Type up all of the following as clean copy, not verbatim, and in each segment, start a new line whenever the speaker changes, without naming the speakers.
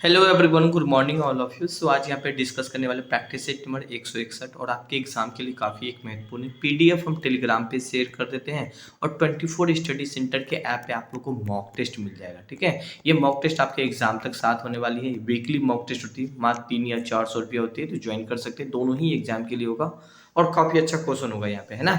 Hello everyone, good morning all of you. So आज यहाँ पे डिस्कस करने वाले प्रैक्टिस सेट नंबर 161 और आपके एग्जाम के लिए काफ़ी एक महत्वपूर्ण है। पीडीएफ हम टेलीग्राम पे शेयर कर देते हैं और 24 स्टडी सेंटर के ऐप पे आप लोग को मॉक टेस्ट मिल जाएगा। ठीक है, ये मॉक टेस्ट आपके एग्जाम तक साथ होने वाली है। वीकली मॉक टेस्ट होती है, मात्र 3 या 400 रुपये होती है, तो ज्वाइन कर सकते हैं। दोनों ही एग्जाम के लिए होगा और काफ़ी अच्छा क्वेश्चन होगा यहाँ पे, है ना।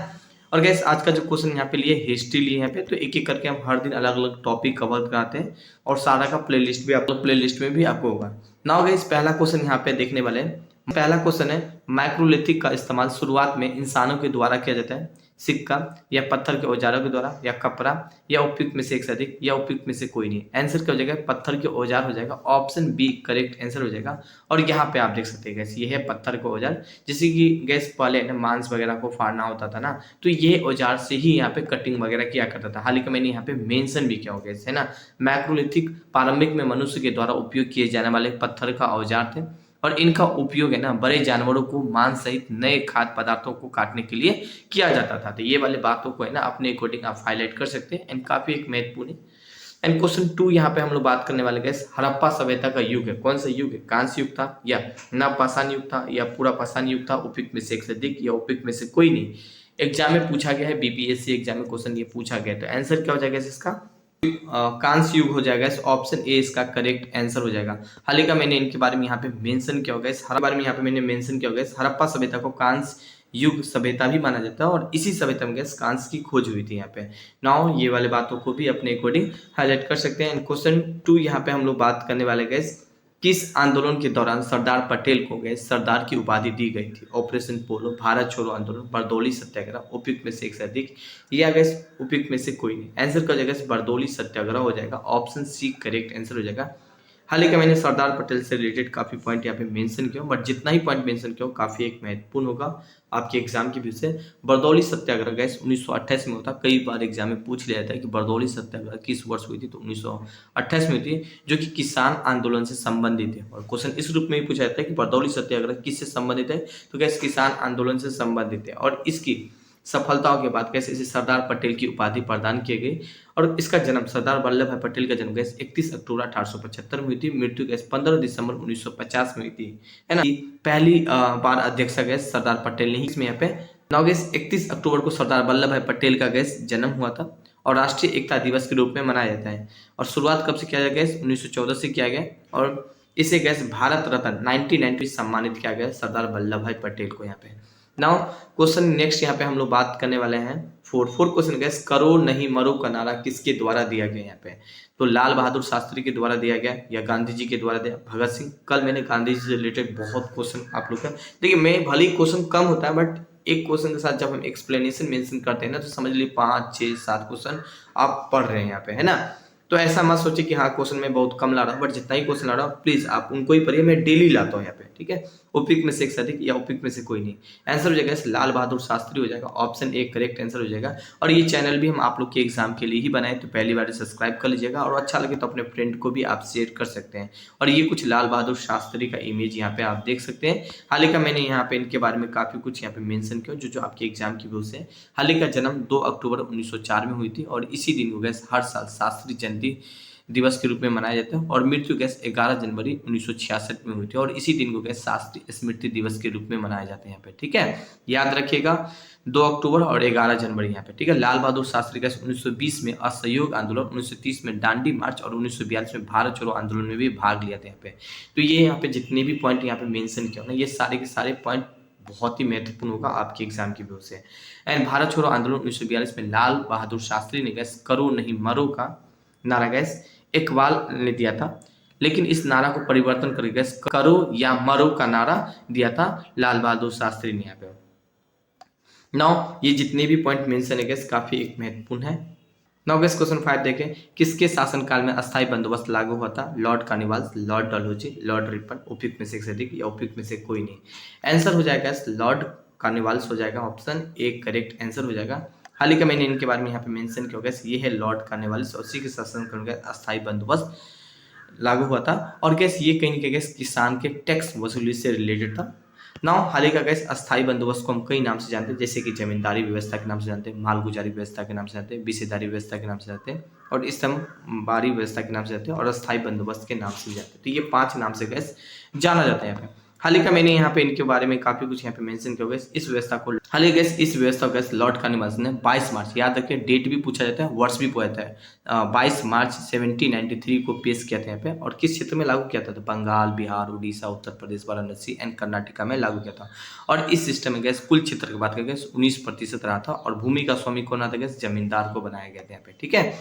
और गैस आज का जो क्वेश्चन यहाँ पे लिए हिस्ट्री लिए यहाँ पे, तो एक एक करके हम हर दिन अलग अलग टॉपिक कवर कराते हैं और सारा का प्लेलिस्ट भी आप लोग प्लेलिस्ट में भी आपको होगा। नाउ गाइस पहला क्वेश्चन यहाँ पे देखने वाले हैं। पहला क्वेश्चन है, माइक्रोलिथिक का इस्तेमाल शुरुआत में इंसानों के द्वारा किया जाता है। सिक्का या पत्थर के औजारों के द्वारा या कपड़ा या उपयुक्त में से एक से अधिक या उपयुक्त में से कोई नहीं। आंसर क्या हो जाएगा? पत्थर के औजार हो जाएगा। ऑप्शन बी करेक्ट आंसर हो जाएगा। और यहाँ पे आप देख सकते हैं गैस, ये है पत्थर के औजार, जैसे कि गैस पहले ना मांस वगैरह को फाड़ना होता था ना, तो ये औजार से ही यहाँ पे कटिंग वगैरह किया करता था। हालांकि मैंने यहाँ पे मेंशन भी किया हो गया है ना। मैक्रोलिथिक प्रारंभिक में मनुष्य के द्वारा उपयोग किए जाने वाले पत्थर का औजार थे और इनका उपयोग है ना बड़े जानवरों को मांस सहित नए खाद्य पदार्थों को काटने के लिए किया जाता था। तो ये वाले बातों को है ना अपने अकॉर्डिंग आप हाईलाइट कर सकते हैं एंड काफी एक महत्वपूर्ण है। एंड क्वेश्चन 2 यहाँ पे हम लोग बात करने वाले गैस, हड़प्पा सभ्यता का युग है। कौन सा युग है? कांस्य युग था या नवपाषाण युग था या पूरा पाषाण युग था? उपयुक्त में से एक से अधिक या उपयुक्त में से कोई नहीं। एग्जाम में पूछा गया है, बीपीएससी एग्जाम में क्वेश्चन ये पूछा गया है, तो आंसर क्या हो जाएगा इसका? कांस्य युग हो जाएगा। ऑप्शन ए इसका करेक्ट आंसर हो जाएगा। हालांकि मैंने इनके बारे में यहाँ पे मेंशन किया होगा, इस हर बारे में यहाँ पे मैंने मेंशन किया होगा। इस हड़प्पा सभ्यता को कांस्य युग सभ्यता भी माना जाता है और इसी सभ्यता में गैस कांस्य की खोज हुई थी यहाँ पे। नाउ ये वाले बातों को भी अपने अकॉर्डिंग हाईलाइट कर सकते हैं। क्वेश्चन 2 यहाँ पे हम लोग बात करने वाले गैस, किस आंदोलन के दौरान सरदार पटेल को गए सरदार की उपाधि दी गई थी? ऑपरेशन पोलो, भारत छोड़ो आंदोलन, बरदौली सत्याग्रह, उपयुक्त में से एक से अधिक या गैस उपयुक्त में से कोई नहीं। आंसर का जगह बरदौली सत्याग्रह हो जाएगा। ऑप्शन सी करेक्ट आंसर हो जाएगा। हालांकि मैंने सरदार पटेल से रिलेटेड काफी पॉइंट यहाँ पे मेंशन किया, बट जितना ही पॉइंट मेंशन किया काफी एक महत्वपूर्ण होगा आपके एग्जाम के व्यू से। बरदौली सत्याग्रह गैस 1928 में होता। कई बार एग्जाम में पूछ लिया जाता है कि बरदौली सत्याग्रह किस वर्ष हुई थी, तो 1928 में हुई थी, जो कि किसान आंदोलन से संबंधित है। और क्वेश्चन इस रूप में भी पूछा जाता है कि बरदौली सत्याग्रह किससे संबंधित है, तो गैस किसान आंदोलन से संबंधित है। और इसकी सफलताओं के बाद कैसे इसे सरदार पटेल की उपाधि प्रदान की गई। और इसका जन्म सरदार वल्लभ भाई पटेल का जन्म गैस 31 अक्टूबर 1875 में हुई थी। मृत्यु गैस 15 दिसंबर 1950 में हुई थी, है ना। पहली बार अध्यक्ष गैस सरदार पटेल ने ही इसमें यहाँ पे नौ गैस 31 अक्टूबर को सरदार वल्लभ भाई पटेल का गैस जन्म हुआ था और राष्ट्रीय एकता दिवस के रूप में मनाया जाता है। और शुरुआत कब से किया गया? गैस 1914 से किया गया और इसे गैस भारत रत्न 1990 सम्मानित किया गया सरदार वल्लभ भाई पटेल को यहाँ पे। नाउ क्वेश्चन नेक्स्ट यहाँ पे हम लोग बात करने वाले हैं फोर क्वेश्चन गैस, करो नहीं मरो का नारा किसके द्वारा दिया गया यहाँ पे? तो लाल बहादुर शास्त्री के द्वारा दिया गया या गांधी जी के द्वारा दिया, भगत सिंह। कल मैंने गांधी जी से रिलेटेड बहुत क्वेश्चन आप लोग का, देखिए मैं भले ही क्वेश्चन कम होता है बट एक क्वेश्चन के साथ जब हम एक्सप्लेनेशन मेंशन करते हैं ना, तो समझ लीजिए 5 6 7 क्वेश्चन आप पढ़ रहे हैं यहाँ पे, है ना। तो ऐसा मत सोचिए कि हाँ क्वेश्चन में बहुत कम ला रहा हूँ, बट जितना ही क्वेश्चन ला रहा हूँ प्लीज आप उनको ही पढ़िए। मैं डेली लाता हूँ यहाँ पे, ठीक है। उपयुक्त में से एक से अधिक या उपयुक्त में से कोई नहीं। आंसर हो जाएगा लाल बहादुर शास्त्री हो जाएगा। ऑप्शन ए करेक्ट आंसर हो जाएगा। और ये चैनल भी हम आप लोग के एग्जाम के लिए ही बनाए, तो पहली बार सब्सक्राइब कर लीजिएगा और अच्छा लगे तो अपने फ्रेंड को भी आप शेयर कर सकते हैं। और ये कुछ लाल बहादुर शास्त्री का इमेज यहाँ पे आप देख सकते हैं। हालांकि मैंने यहाँ पे इनके बारे में काफी कुछ यहाँ पे मेंशन किया जो आपके एग्जाम की व्यू से। हालांकि का जन्म 2 अक्टूबर 1904 में हुई थी और इसी दिन को गैस हर साल शास्त्री जयंती दिवस के रूप में मनाया जाता है। और मृत्यु गैस 11 जनवरी 1966 में हुई थी और इसी दिन को गैस शास्त्री स्मृति दिवस के रूप में मनाया जाता है यहाँ पे, ठीक है। याद रखिएगा 2 अक्टूबर और 11 जनवरी यहाँ पे, ठीक है। लाल बहादुर शास्त्री गैस 1920 में असहयोग आंदोलन, 1930 में डांडी मार्च और 1942 में भारत छोड़ो आंदोलन में भी भाग लिया था यहाँ पे। तो ये यहाँ पे जितने भी पॉइंट यहाँ पे मेंशन किया ना, ये सारे के सारे पॉइंट बहुत ही महत्वपूर्ण होगा आपके एग्जाम की व्यू से। एंड भारत छोड़ो आंदोलन 1942 में लाल बहादुर शास्त्री ने गैस करो नहीं मरो का नारा गैस इकबाल ने दिया था, लेकिन इस नारा को परिवर्तन करके गैस करो या मरो का नारा दिया था लाल बहादुर शास्त्री ने यहाँ पे। नाउ ये जितने भी पॉइंट मेंशन है गैस काफी एक महत्वपूर्ण है। नाउ गैस क्वेश्चन 5 देखें, किसके शासनकाल में अस्थायी बंदोबस्त लागू हुआ था? Lord Cornwallis, Lord Dalhousie, Lord Ripon, उपयुक्त में से एक से अधिक या उपयुक्त में से कोई नहीं। आंसर हो जाएगा लॉर्ड कार्निवाल्स हो जाएगा। ऑप्शन ए करेक्ट आंसर हो जाएगा। हालांकि मैंने इनके बारे में यहाँ पे मेंशन किया होगा, ये है लॉर्ड कार्निवालिस और उसी के शासनकाल में अस्थायी बंदोबस्त लागू हुआ था। और गैस ये कहीं ना कहीं किसान के टैक्स वसूली से रिलेटेड था। नाउ हाल ही का गैस अस्थाई बंदोबस्त को हम कई नाम से जानते हैं, जैसे कि जमींदारी व्यवस्था के नाम से जानते हैं, मालगुजारी व्यवस्था के नाम से जानते हैं, बीसेदारी व्यवस्था के नाम से जानते हैं और स्तंभबारी व्यवस्था के नाम से जानते हैं और अस्थाई बंदोबस्त के नाम से जानते हैं। तो ये 5 नाम से गैस जाना जाता है यहाँ पे। हाल ही का मैंने यहाँ पे इनके बारे में काफी कुछ यहाँ पे मेंशन किया गया। इस व्यवस्था को हाल ही गैस इस व्यवस्था को गैस लॉर्ड कॉर्नवालिस ने 22 मार्च, याद रखिए डेट भी पूछा जाता है, वर्ष भी पूछा जाता है, 22 मार्च 1793 को पेश किया था यहाँ पे। और किस क्षेत्र में लागू किया था? तो बंगाल, बिहार, उड़ीसा, उत्तर प्रदेश, वाराणसी एंड कर्नाटका में लागू किया था। और इस सिस्टम में गैस कुल क्षेत्र की बात करें 19% रहा था और भूमि का स्वामी कौन आता गैस? जमींदार को बनाया गया था यहाँ पे। ठीक है,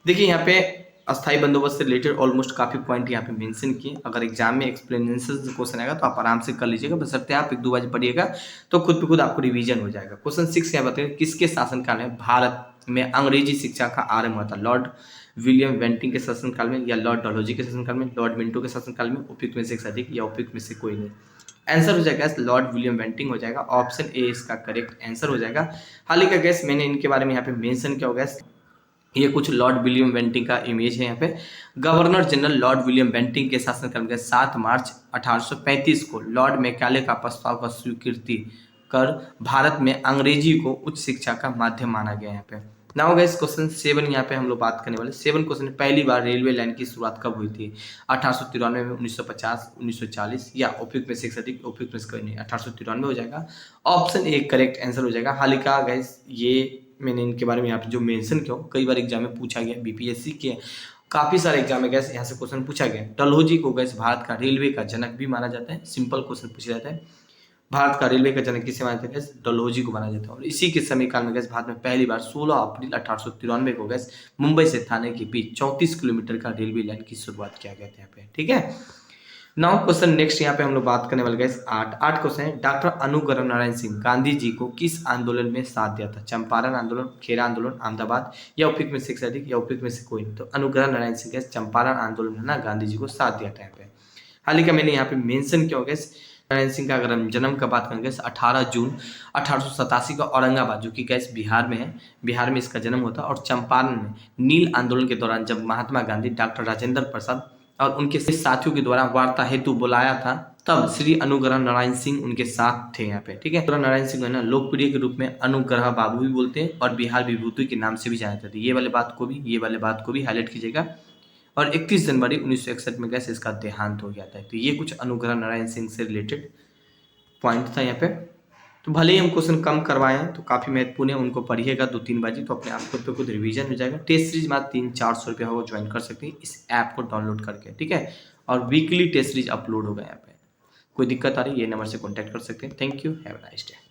देखिए यहाँ पे अस्थाई बंदोबस्त से रिलेटेड ऑलमोस्ट काफी पॉइंट यहाँ पे मेंशन किए। अगर एग्जाम में एक्सप्लेनेशन क्वेश्चन आएगा तो आप आराम से कर लीजिएगा, बशर्ते आप 1-2 बार पढ़िएगा तो खुद पे खुद आपको रिवीजन हो जाएगा। क्वेश्चन 6 क्या बताइए, किसके शासनकाल में भारत में अंग्रेजी शिक्षा का आरंभ हुआ था? लॉर्ड विलियम बेंटिंग के शासनकाल में, या लॉर्ड डलहौजी के शासनकाल में, लॉर्ड मिंटो के शासनकाल में, उपयुक्त में से एक अधिक या उपयुक्त में से कोई नहीं। आंसर हो जाएगा लॉर्ड विलियम बेंटिंग हो जाएगा, ऑप्शन ए इसका करेक्ट आंसर हो जाएगा। हाल ही का गैस मैंने इनके बारे में यहाँ पे मेंशन किया होगा, ये कुछ लॉर्ड विलियम बेंटिंग का इमेज है यहाँ पे। Governor general Lord William Bentinck के शासनकाल में 7 मार्च 1835 को लॉर्ड मैकाले का प्रस्ताव का स्वीकृति कर भारत में अंग्रेजी को उच्च शिक्षा का माध्यम माना गया यहाँ पे। नाउ गाइस क्वेश्चन 7 यहाँ पे हम लोग बात करने वाले। 7 क्वेश्चन, पहली बार रेलवे लाइन की शुरुआत कब हुई थी? 1893 में, 1950, 1940 या उपयुक्त में से एक से अधिक, उपयुक्त में से कोई नहीं। 1893 हो जाएगा, ऑप्शन ए करेक्ट आंसर हो जाएगा। हाल ही का गाइस ये मैंने इनके बारे में यहाँ पे जो मेंशन किया कई बार एग्जाम में पूछा गया, बीपीएससी के काफी सारे एग्जाम में गैस यहाँ से क्वेश्चन पूछा गया। डलहौजी को गैस भारत का रेलवे का जनक भी माना जाता है, सिंपल क्वेश्चन पूछा जाता है, भारत का रेलवे का जनक किसे माना जाता है? डलहौजी को माना जाता है। और इसी के समय काल में गैस भारत में पहली बार 16 अप्रैल 1893 को गैस मुंबई से थाने के बीच 34 किलोमीटर का रेलवे लाइन की शुरुआत किया गया था यहाँ पे। ठीक है, नाउ क्वेश्चन नेक्स्ट यहाँ पे हम लोग बात करने वाले गैस 8 क्वेश्चन है। डॉक्टर अनुग्रह नारायण सिंह गांधी जी को किस आंदोलन में साथ दिया था? चंपारण आंदोलन, खेरा आंदोलन, अहमदाबाद या उपयुक्त में से एक से अधिक या उपयुक्त में से कोई नहीं। तो अनुग्रह नारायण सिंह गैस चंपारण आंदोलन में ना गांधी जी को साथ दिया था यहाँ पे। हाल ही का मैंने यहाँ पे मेंशन किया होगा नारायण सिंह का अगर हम जन्म का बात करेंगे 18 जून 1887 का औरंगाबाद, जो कि गैस बिहार में है, बिहार में इसका जन्म होता। और चंपारण में नील आंदोलन के दौरान जब महात्मा गांधी, डॉक्टर राजेंद्र प्रसाद और उनके साथियों के द्वारा वार्ता हेतु बुलाया था, तब श्री अनुग्रह नारायण सिंह उनके साथ थे यहाँ पे। ठीक है, अनुग्रह नारायण सिंह है ना लोकप्रिय के रूप में अनुग्रह बाबू भी बोलते हैं और बिहार विभूति के नाम से भी जाने जाते हैं। ये वाले बात को भी हाईलाइट कीजिएगा। और 31 जनवरी 1961 में गैस इसका देहांत हो गया था। तो ये कुछ अनुग्रह नारायण सिंह से रिलेटेड पॉइंट था यहाँ पे। तो भले ही हम क्वेश्चन कम करवाए हैं तो काफ़ी महत्वपूर्ण है, उनको पढ़िएगा 2-3 बाजी तो अपने आप खुद पे खुद रिवीजन हो जाएगा। टेस्ट सीरीज मात्र 300-400 रुपया होगा, ज्वाइन कर सकते हैं इस ऐप को डाउनलोड करके। ठीक है, और वीकली टेस्ट सीरीज अपलोड होगा यहाँ पे। कोई दिक्कत आ रही है ये नंबर से कॉन्टैक्ट कर सकते हैं। Thank you, have a nice day.